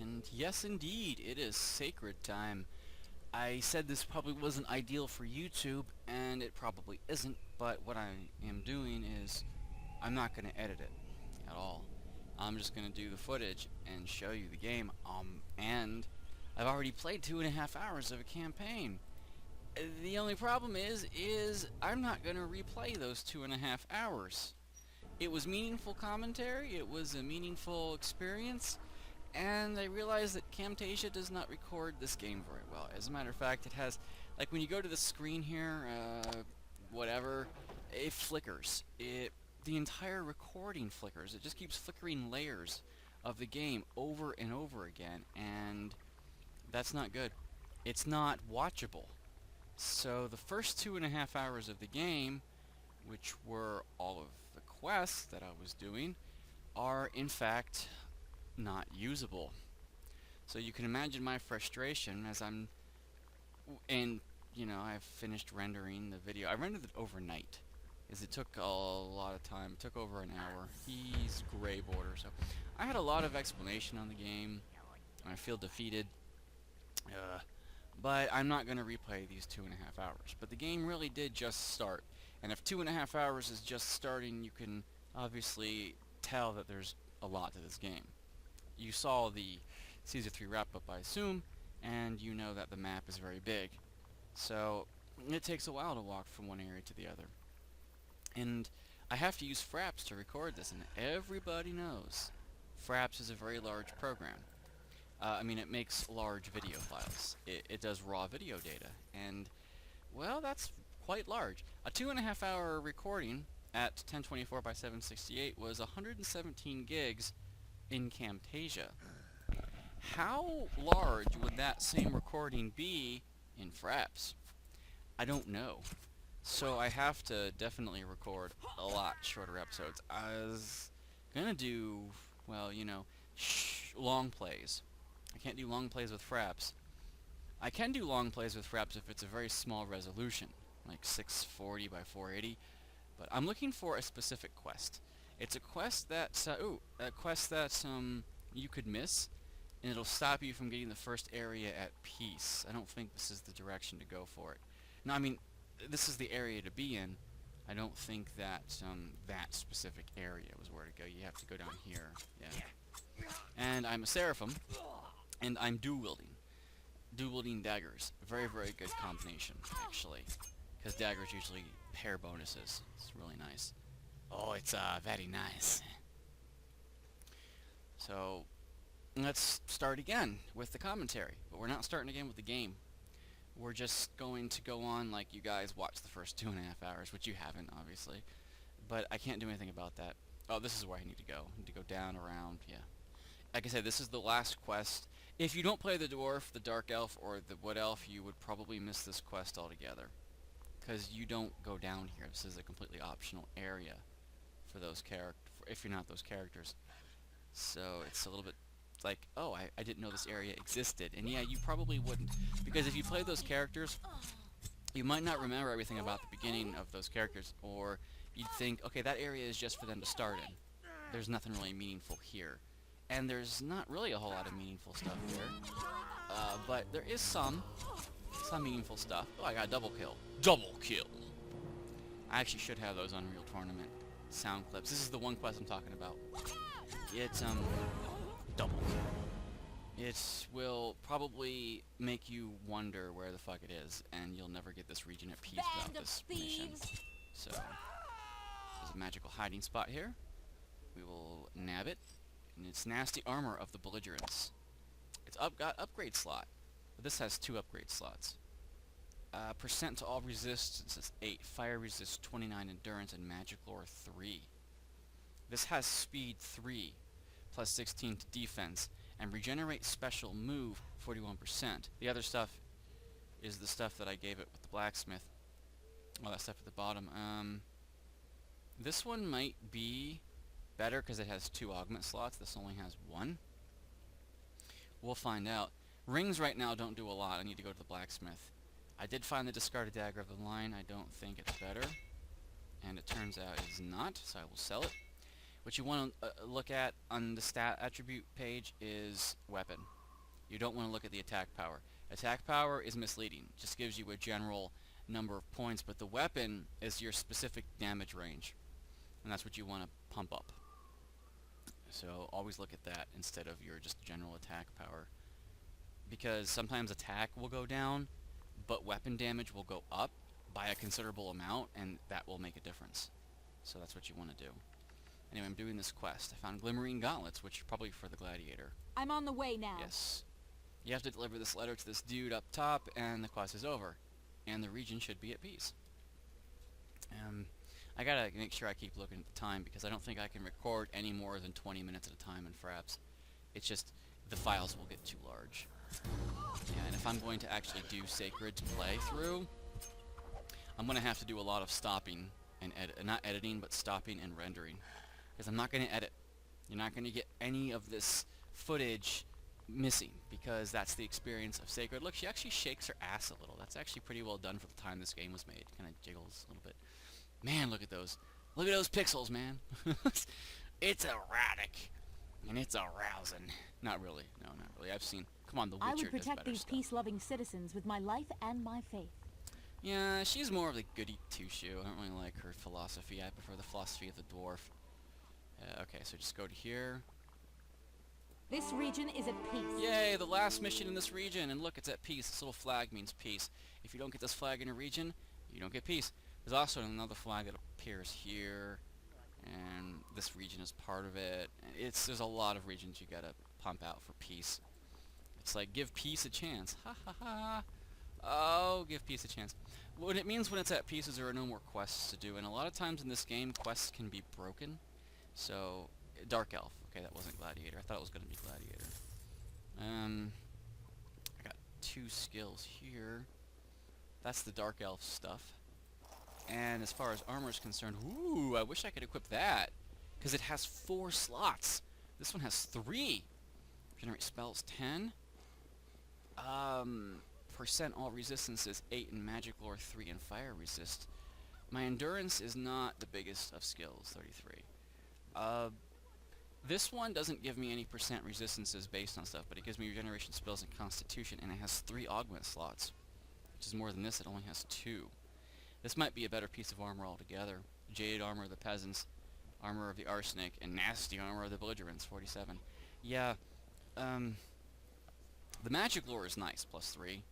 and yes indeed, it is sacred time. I said this probably wasn't ideal for YouTube, and it probably isn't, but what I am doing is I'm not going to edit it at all. I'm just going to do the footage and show you the game, and I've already played 2.5 hours of a campaign. The only problem is I'm not going to replay those 2.5 hours. It was meaningful commentary, it was a meaningful experience, and I realized that Camtasia does not record this game very well. As a matter of fact, it has, like when you go to the screen here, whatever, it flickers. The entire recording flickers. It just keeps flickering layers of the game over and over again, and that's not good. It's not watchable. So the first 2.5 hours of the game, which were all of the quests that I was doing, are in fact not usable. So you can imagine my frustration as and I've finished rendering the video. I rendered it overnight, because it took a lot of time. It took over an hour. He's gray border, so I had a lot of explanation on the game. I feel defeated. But I'm not going to replay these 2.5 hours. But the game really did just start. And if 2.5 hours is just starting, you can obviously tell that there's a lot to this game. You saw the Season 3 wrap-up, I assume, and you know that the map is very big. So it takes a while to walk from one area to the other. And I have to use Fraps to record this, and everybody knows Fraps is a very large program. It makes large video files. It does raw video data, and, well, that's quite large. A 2.5 hour recording at 1024 by 768 was 117 gigs in Camtasia. How large would that same recording be in Fraps? I don't know. So I have to definitely record a lot shorter episodes. I was gonna do, well, long plays. I can't do long plays with Fraps. I can do long plays with Fraps if it's a very small resolution, like 640 by 480, but I'm looking for a specific quest. It's a quest that, you could miss, and it'll stop you from getting the first area at peace. I don't think this is the direction to go for it. No, this is the area to be in. I don't think that, that specific area was where to go. You have to go down here, yeah. And I'm a Seraphim, and I'm dual-wielding. Dual-wielding daggers. Very, very good combination, actually. Because daggers usually pair bonuses. It's really nice. Oh, it's, very nice. So, let's start again with the commentary. But we're not starting again with the game. We're just going to go on like you guys watched the first 2.5 hours, which you haven't, obviously. But I can't do anything about that. Oh, this is where I need to go. I need to go down, around, yeah. Like I said, this is the last quest. If you don't play the Dwarf, the Dark Elf, or the Wood Elf, you would probably miss this quest altogether. Because you don't go down here. This is a completely optional area for those if you're not those characters. So it's a little bit like, oh, I didn't know this area existed. And yeah, you probably wouldn't. Because if you play those characters, you might not remember everything about the beginning of those characters, or you'd think, okay, that area is just for them to start in. There's nothing really meaningful here. And there's not really a whole lot of meaningful stuff here. But there is some meaningful stuff. Oh, I got a double kill. Double kill! I actually should have those Unreal Tournament sound clips. This is the one quest I'm talking about. It's, double kill. It will probably make you wonder where the fuck it is, and you'll never get this region at peace without this mission. So, there's a magical hiding spot here. We will nab it. And it's nasty armor of the belligerents. It's got upgrade slot, but this has 2 upgrade slots. Percent to all resistance is 8, fire resist 29, endurance, and magic lore 3. This has speed 3, plus 16 to defense, and regenerate special move 41%. The other stuff is the stuff that I gave it with the blacksmith. All that stuff at the bottom. This one might be better because it has 2 augment slots. This only has 1. We'll find out. Rings right now don't do a lot. I need to go to the blacksmith. I did find the discarded dagger of the line. I don't think it's better. And it turns out it's not, so I will sell it. What you want to look at on the stat attribute page is weapon. You don't want to look at the attack power. Attack power is misleading. It just gives you a general number of points, but the weapon is your specific damage range. And that's what you want to pump up. So always look at that instead of your just general attack power. Because sometimes attack will go down, but weapon damage will go up by a considerable amount, and that will make a difference. So that's what you want to do. Anyway, I'm doing this quest. I found glimmering gauntlets, which are probably for the gladiator. I'm on the way now. Yes. You have to deliver this letter to this dude up top, and the quest is over. And the region should be at peace. I gotta make sure I keep looking at the time, because I don't think I can record any more than 20 minutes at a time in Fraps. It's just, the files will get too large. Yeah, and if I'm going to actually do Sacred's playthrough, I'm going to have to do a lot of stopping and not editing, but stopping and rendering. Because I'm not going to edit. You're not going to get any of this footage missing, because that's the experience of Sacred. Look, she actually shakes her ass a little. That's actually pretty well done for the time this game was made. Kind of jiggles a little bit. Man, look at those. Look at those pixels, man. It's erratic. And it's arousing. Not really. No, not really. I've seen... Come on, The Witcher I would does protect better these stuff. peace-loving citizens with my life and my faith. Yeah, she's more of the goody two-shoe. I don't really like her philosophy. I prefer the philosophy of the dwarf. Okay, so just go to here. This region is at peace. Yay, the last mission in this region. And look, it's at peace. This little flag means peace. If you don't get this flag in a region, you don't get peace. There's also another flag that appears here. And this region is part of it. There's a lot of regions you gotta pump out for peace. It's like, give peace a chance. Ha ha ha. Oh, give peace a chance. What it means when it's at peace is there are no more quests to do. And a lot of times in this game, quests can be broken. So, Dark Elf. Okay, that wasn't Gladiator. I thought it was going to be Gladiator. I got 2 skills here. That's the Dark Elf stuff. And as far as armor is concerned, ooh, I wish I could equip that. Because it has 4 slots. This one has 3. Generate spells 10. Percent all resistances 8 in magic lore, 3 in fire resist. My endurance is not the biggest of skills, 33. This one doesn't give me any percent resistances based on stuff, but it gives me regeneration spells and constitution, and it has 3 augment slots, which is more than this. It only has 2. This might be a better piece of armor altogether. Jade armor of the peasants, armor of the arsenic, and nasty armor of the belligerents, 47. Yeah, the magic lore is nice, plus 3.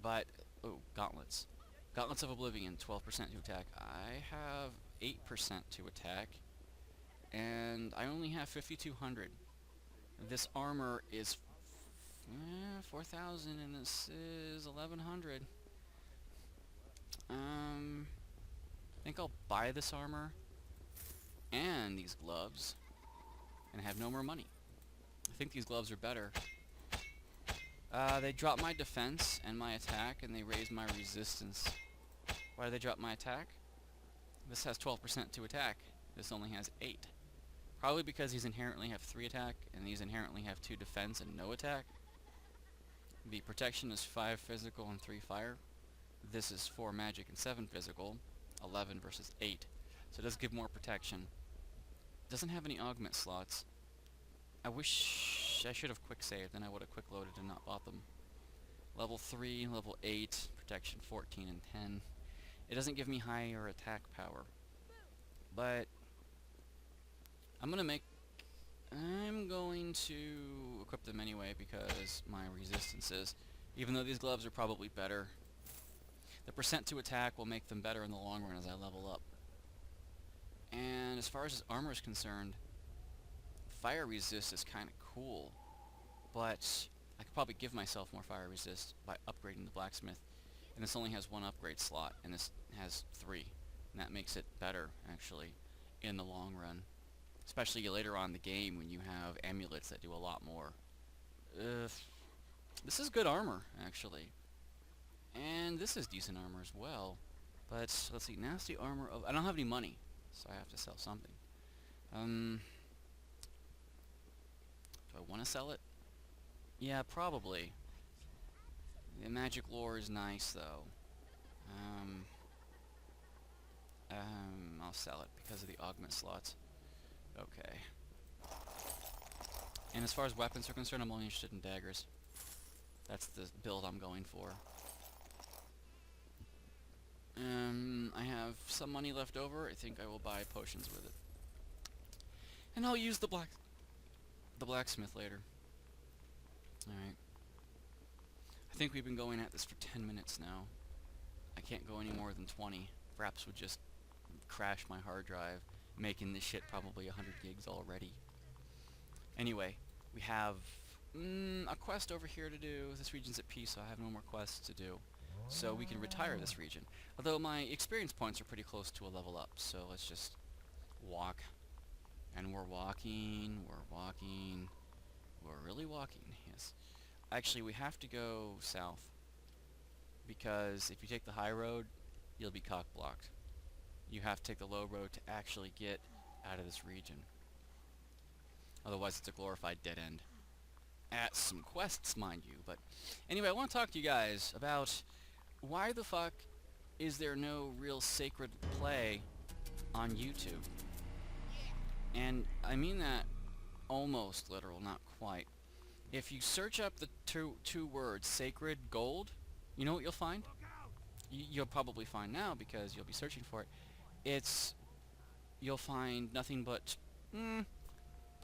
But, oh, gauntlets. Gauntlets of Oblivion, 12% to attack. I have 8% to attack, and I only have 5,200. This armor is 4,000, and this is 1,100. I think I'll buy this armor and these gloves, and have no more money. I think these gloves are better. They drop my defense and my attack, and they raise my resistance. Why do they drop my attack? This has 12% to attack. This only has 8. Probably because these inherently have 3 attack, and these inherently have 2 defense and no attack. The protection is 5 physical and 3 fire. This is 4 magic and 7 physical. 11 versus 8. So it does give more protection. Doesn't have any augment slots. I wish I should have quick saved, then I would have quick loaded and not bought them. Level 3, level 8, protection 14 and 10. It doesn't give me higher attack power. But I'm going to equip them anyway because my resistances, even though these gloves are probably better, the percent to attack will make them better in the long run as I level up. And as far as his armor is concerned, fire resist is kind of cool, but I could probably give myself more fire resist by upgrading the blacksmith. And this only has 1 upgrade slot, and this has 3. And that makes it better, actually, in the long run. Especially later on in the game when you have amulets that do a lot more. This is good armor, actually. And this is decent armor as well. But, let's see, nasty armor of... I don't have any money, so I have to sell something. Do I want to sell it? Yeah, probably. The magic lore is nice, though. I'll sell it because of the augment slots. Okay. And as far as weapons are concerned, I'm only interested in daggers. That's the build I'm going for. I have some money left over. I think I will buy potions with it. And I'll use the blacksmith later. Alright. I think we've been going at this for 10 minutes now. I can't go any more than 20. Perhaps would just crash my hard drive, making this shit probably 100 gigs already. Anyway, we have a quest over here to do. This region's at peace, so I have no more quests to do. So we can retire this region. Although my experience points are pretty close to a level up, so let's just walk. And we're walking, we're really walking, yes. Actually, we have to go south, because if you take the high road, you'll be cock-blocked. You have to take the low road to actually get out of this region. Otherwise, it's a glorified dead end. At some quests, mind you. But anyway, I want to talk to you guys about why the fuck is there no real sacred play on YouTube? And I mean that almost literal, not quite. If you search up the two words, sacred gold, you know what you'll find? You'll probably find now because you'll be searching for it. You'll find nothing but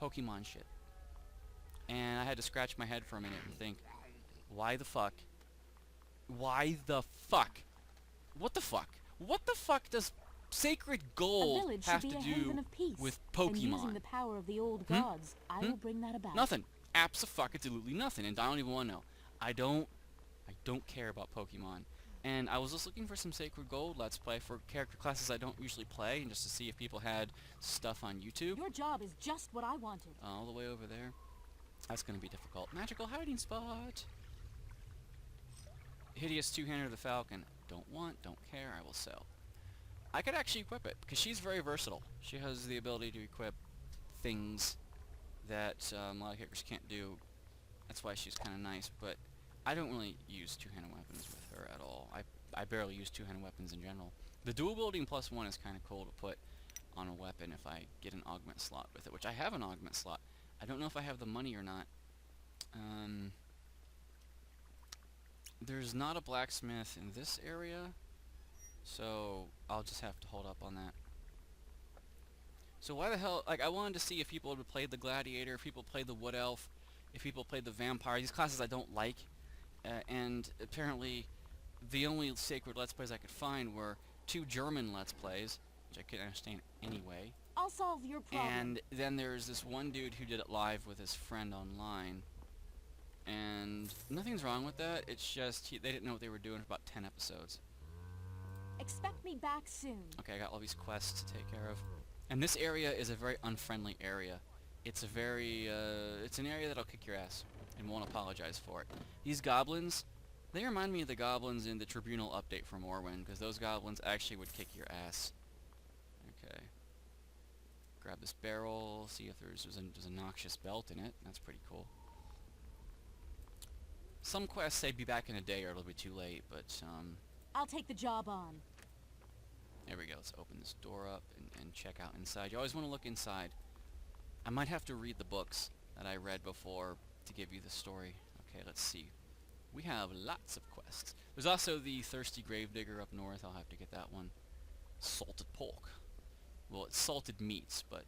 Pokemon shit. And I had to scratch my head for a minute and think, why the fuck? Why the fuck? What the fuck? What the fuck does sacred gold have to do with Pokemon? And using the power of the old gods, I will bring that about. Nothing. Abso-fucking-absolutely nothing. And I don't even want to know. I don't care about Pokemon. And I was just looking for some sacred gold Let's Play for character classes I don't usually play, and just to see if people had stuff on YouTube. Your job is just what I wanted. All the way over there. That's going to be difficult. Magical hiding spot. Hideous two-hander of the Falcon. Don't want, don't care, I will sell. I could actually equip it, because she's very versatile. She has the ability to equip things that a lot of characters can't do. That's why she's kind of nice, but I don't really use two-handed weapons with her at all. I barely use two-handed weapons in general. The dual wielding +1 is kind of cool to put on a weapon if I get an augment slot with it, which I have an augment slot. I don't know if I have the money or not. There's not a blacksmith in this area, so I'll just have to hold up on that. So why the hell, like, I wanted to see if people would play the gladiator, if people played the wood elf, if people played the vampire, these classes I don't like, and apparently the only sacred Let's Plays I could find were 2 German Let's Plays, which I couldn't understand anyway. I'll solve your problem. And then there's this one dude who did it live with his friend online. And nothing's wrong with that, it's just they didn't know what they were doing for about 10 episodes. Expect me back soon. Okay, I got all these quests to take care of. And this area is a very unfriendly area. It's a very, it's an area that'll kick your ass and won't apologize for it. These goblins, they remind me of the goblins in the Tribunal update from Morrowind, because those goblins actually would kick your ass. Okay. Grab this barrel, see if there's a noxious belt in it. That's pretty cool. Some quests say be back in a day or it'll be too late, but, I'll take the job on. there we go. Let's open this door up and check out inside. You always want to look inside. I might have to read the books that I read before to give you the story. Okay, let's see. We have lots of quests. There's also the Thirsty Gravedigger up north. I'll have to get that one. Salted pork. Well, it's salted meats, but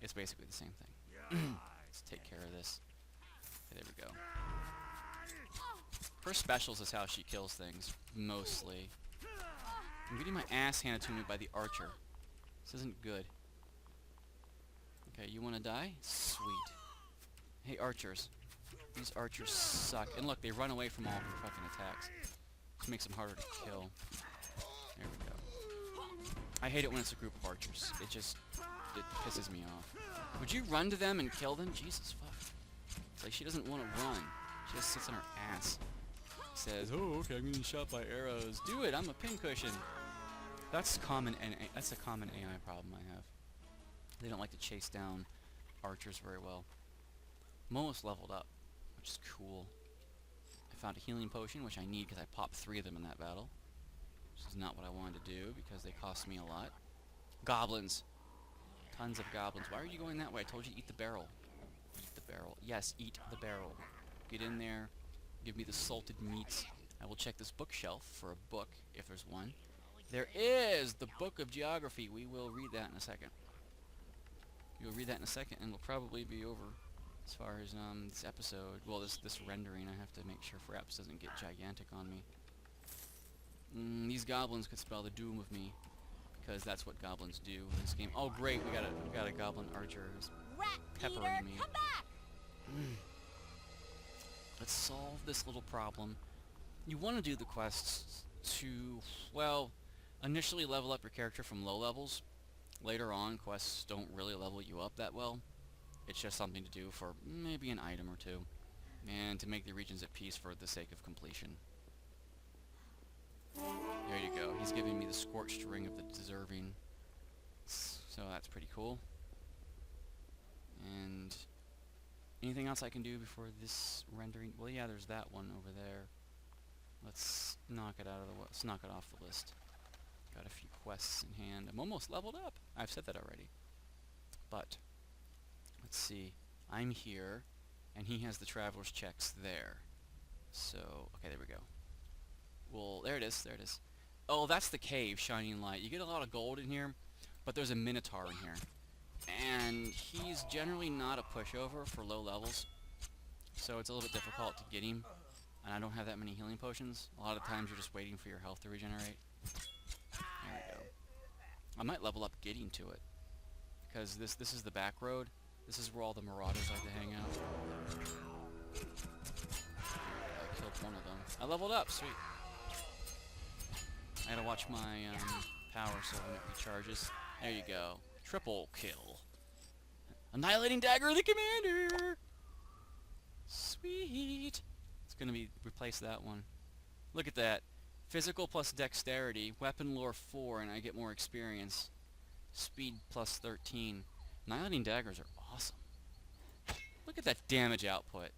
it's basically the same thing. Let's take care of this. Okay, there we go. Her specials is how she kills things, mostly. I'm getting my ass handed to me by the archer. This isn't good. Okay, you wanna die? Sweet. Hey, archers. These archers suck. And look, they run away from all of your fucking attacks. Which makes them harder to kill. There we go. I hate it when it's a group of archers. It pisses me off. Would you run to them and kill them? Jesus fuck. It's like she doesn't want to run. She just sits on her ass. Says, oh, okay, I'm getting shot by arrows. Do it, I'm a pincushion. That's a common AI problem I have. They don't like to chase down archers very well. I'm almost leveled up, which is cool. I found a healing potion, which I need because I popped 3 of them in that battle. Which is not what I wanted to do because they cost me a lot. Goblins. Tons of goblins. Why are you going that way? I told you to eat the barrel. Eat the barrel. Yes, eat the barrel. Get in there. Give me the salted meats. I will check this bookshelf for a book, if there's one. There is! The Book of Geography. We will read that in a second. We'll read that in a second, and we'll probably be over as far as this episode. Well, this rendering. I have to make sure Fraps doesn't get gigantic on me. These goblins could spell the doom of me, because that's what goblins do in this game. Oh, great! We got a goblin archer who's Rat peppering eater, me. come back! Let's solve this little problem. You want to do the quests to, well, initially level up your character from low levels. Later on, quests don't really level you up that well. It's just something to do for maybe an item or two, and to make the regions at peace for the sake of completion. There you go. He's giving me the scorched ring of the deserving, so that's pretty cool. And anything else I can do before this rendering? Well, yeah, there's that one over there. Let's knock it out of the let's knock it off the list. Got a few quests in hand. I'm almost leveled up. I've said that already. But let's see. I'm here, and he has the traveler's checks there. So, okay, there we go. Well, there it is. There it is. Oh, that's the cave, Shining Light. You get a lot of gold in here, but there's a minotaur in here. And he's generally not a pushover for low levels, so it's a little bit difficult to get him. And I don't have that many healing potions. A lot of times you're just waiting for your health to regenerate. There we go. I might level up getting to it, because this is the back road. This is where all the marauders like to hang out. I killed one of them. I leveled up, sweet. I gotta watch my power so when it recharges. There you go. Triple kill. Annihilating Dagger of the Commander! Sweet! It's gonna be replace that one. Look at that. Physical plus dexterity, weapon lore 4, and I get more experience. Speed plus 13. Annihilating daggers are awesome. Look at that damage output.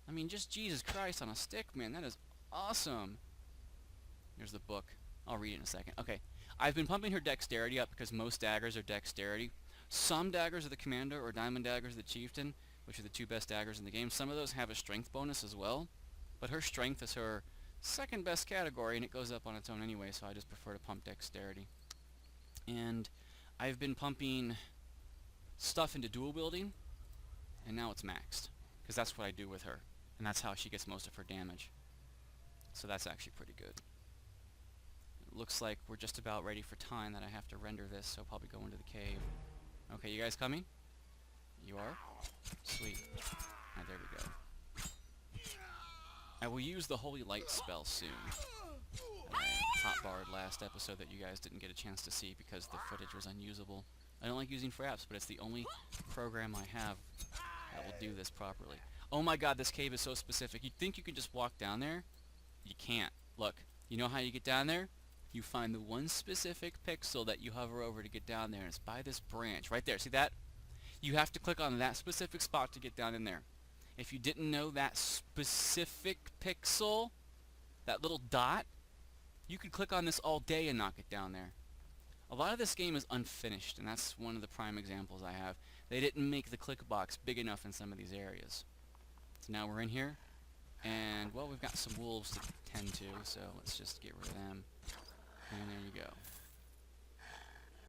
I mean, just Jesus Christ on a stick, man. That is awesome. Here's the book. I'll read it in a second. Okay. I've been pumping her dexterity up because most daggers are dexterity. Some daggers are the commander, or diamond daggers are the chieftain, which are the two best daggers in the game. Some of those have a strength bonus as well, but her strength is her second best category, and it goes up on its own anyway, so I just prefer to pump dexterity. And I've been pumping stuff into dual wielding, and now it's maxed, because that's what I do with her, and that's how she gets most of her damage. So that's actually pretty good. It looks like we're just about ready for time that I have to render this, so I'll probably go into the cave. Okay, you guys coming? You are? Sweet. Alright, there we go. I will use the Holy Light spell soon. That I hotbarred last episode that you guys didn't get a chance to see because the footage was unusable. I don't like using Fraps, but it's the only program I have that will do this properly. Oh my god, this cave is so specific. You'd think you could just walk down there. You can't. Look, you know how you get down there? You find the one specific pixel that you hover over to get down there, and it's by this branch. Right there, see that? You have to click on that specific spot to get down in there. If you didn't know that specific pixel, that little dot, you could click on this all day and not get down there. A lot of this game is unfinished, and that's one of the prime examples I have. They didn't make the click box big enough in some of these areas. So now we're in here, and, well, we've got some wolves to tend to, so let's just get rid of them. And there you go.